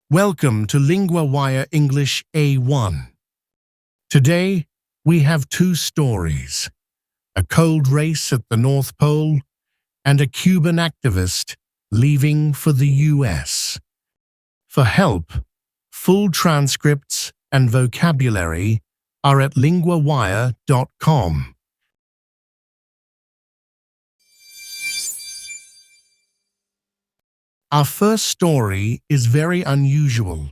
Welcome to Lingua Wire English A1. Today, we have two stories, a cold race at the North Pole and a Cuban activist leaving for the US. For help, full transcripts and vocabulary are at linguawire.com. Our first story is very unusual.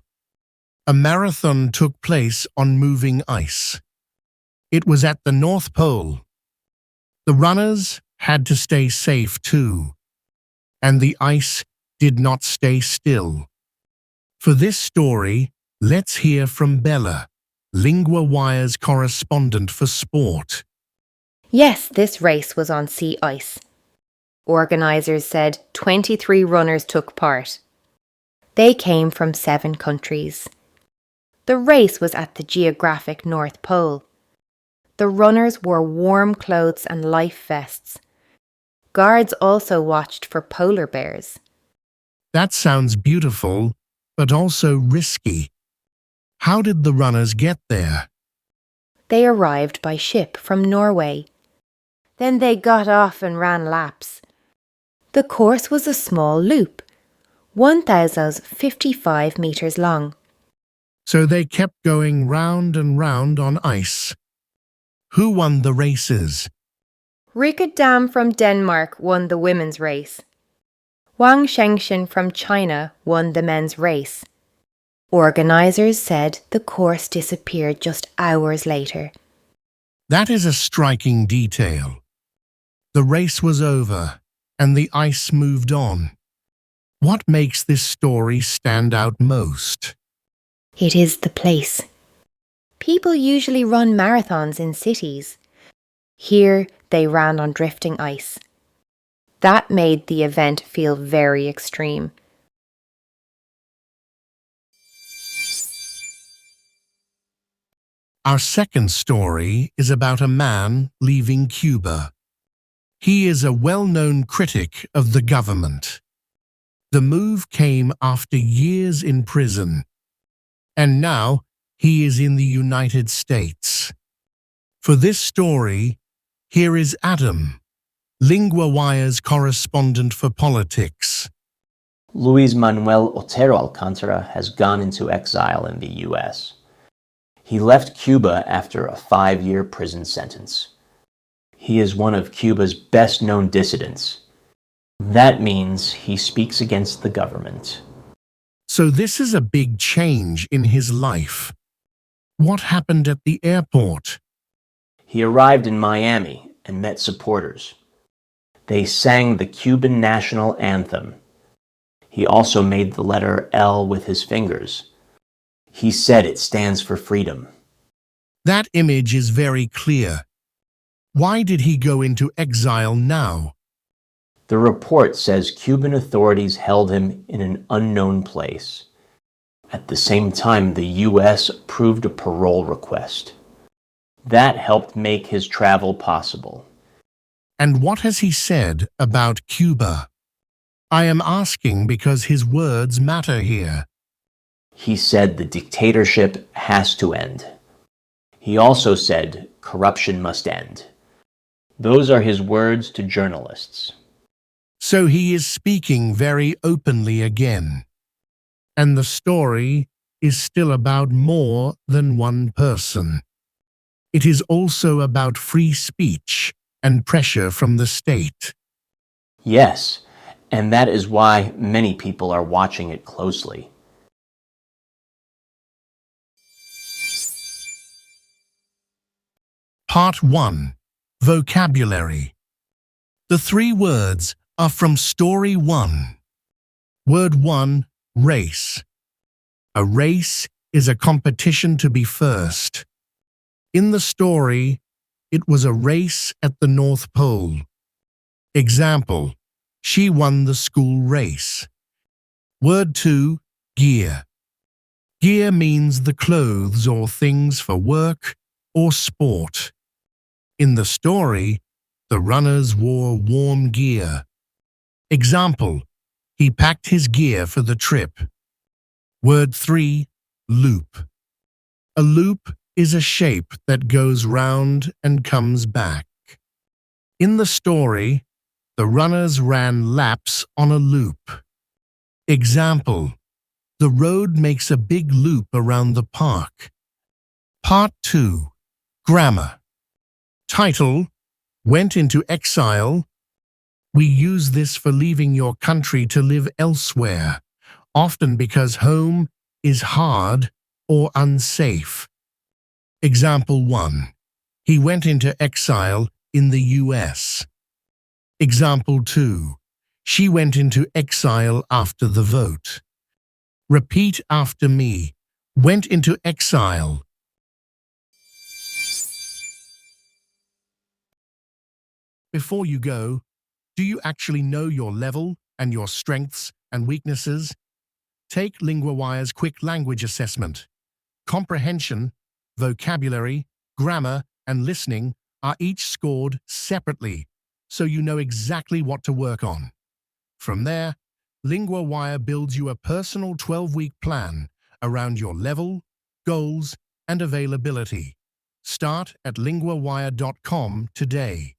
A marathon took place on moving ice. It was at the North Pole. The runners had to stay safe too, and the ice did not stay still. For this story, let's hear from Bella, Lingua Wire's correspondent for sport. Yes, this race was on sea ice. Organisers said 23 runners took part. They came from 7 countries. The race was at the geographic North Pole. The runners wore warm clothes and life vests. Guards also watched for polar bears. That sounds beautiful, but also risky. How did the runners get there? They arrived by ship from Norway. Then they got off and ran laps. The course was a small loop, 1,055 metres long. So they kept going round and round on ice. Who won the races? Rika Dam from Denmark won the women's race. Wang Shengshen from China won the men's race. Organisers said the course disappeared just hours later. That is a striking detail. The race was over, and the ice moved on. What makes this story stand out most? It is the place. People usually run marathons in cities. Here they ran on drifting ice. That made the event feel very extreme. Our second story is about a man leaving Cuba. He is a well-known critic of the government. The move came after years in prison, and now he is in the United States. For this story, here is Adam, Lingua Wire's correspondent for politics. Luis Manuel Otero Alcántara has gone into exile in the US. He left Cuba after a 5-year prison sentence. He is one of Cuba's best-known dissidents. That means he speaks against the government. So this is a big change in his life. What happened at the airport? He arrived in Miami and met supporters. They sang the Cuban national anthem. He also made the letter L with his fingers. He said it stands for freedom. That image is very clear. Why did he go into exile now? The report says Cuban authorities held him in an unknown place. At the same time, the US approved a parole request. That helped make his travel possible. And what has he said about Cuba? I am asking because his words matter here. He said the dictatorship has to end. He also said corruption must end. Those are his words to journalists. So he is speaking very openly again. And the story is still about more than one person. It is also about free speech and pressure from the state. Yes, and that is why many people are watching it closely. Part 1. Vocabulary. The 3 words are from Story 1. Word 1, race. A race is a competition to be first. In the story, it was a race at the North Pole. Example, she won the school race. Word 2, gear. Gear means the clothes or things for work or sport. In the story, the runners wore warm gear. Example, He packed his gear for the trip. Word 3. Loop. A loop is a shape that goes round and comes back. In the story, the runners ran laps on a loop. Example: the road makes a big loop around the park. Part 2. Grammar. Title: Went into exile. We use this for leaving your country to live elsewhere, often because home is hard or unsafe. Example 1. He went into exile in the US. Example 2. She went into exile after the vote. Repeat after me. Went into exile. Before you go, do you actually know your level and your strengths and weaknesses? Take LinguaWire's quick language assessment. Comprehension, vocabulary, grammar, and listening are each scored separately, so you know exactly what to work on. From there, LinguaWire builds you a personal 12-week plan around your level, goals, and availability. Start at linguawire.com today.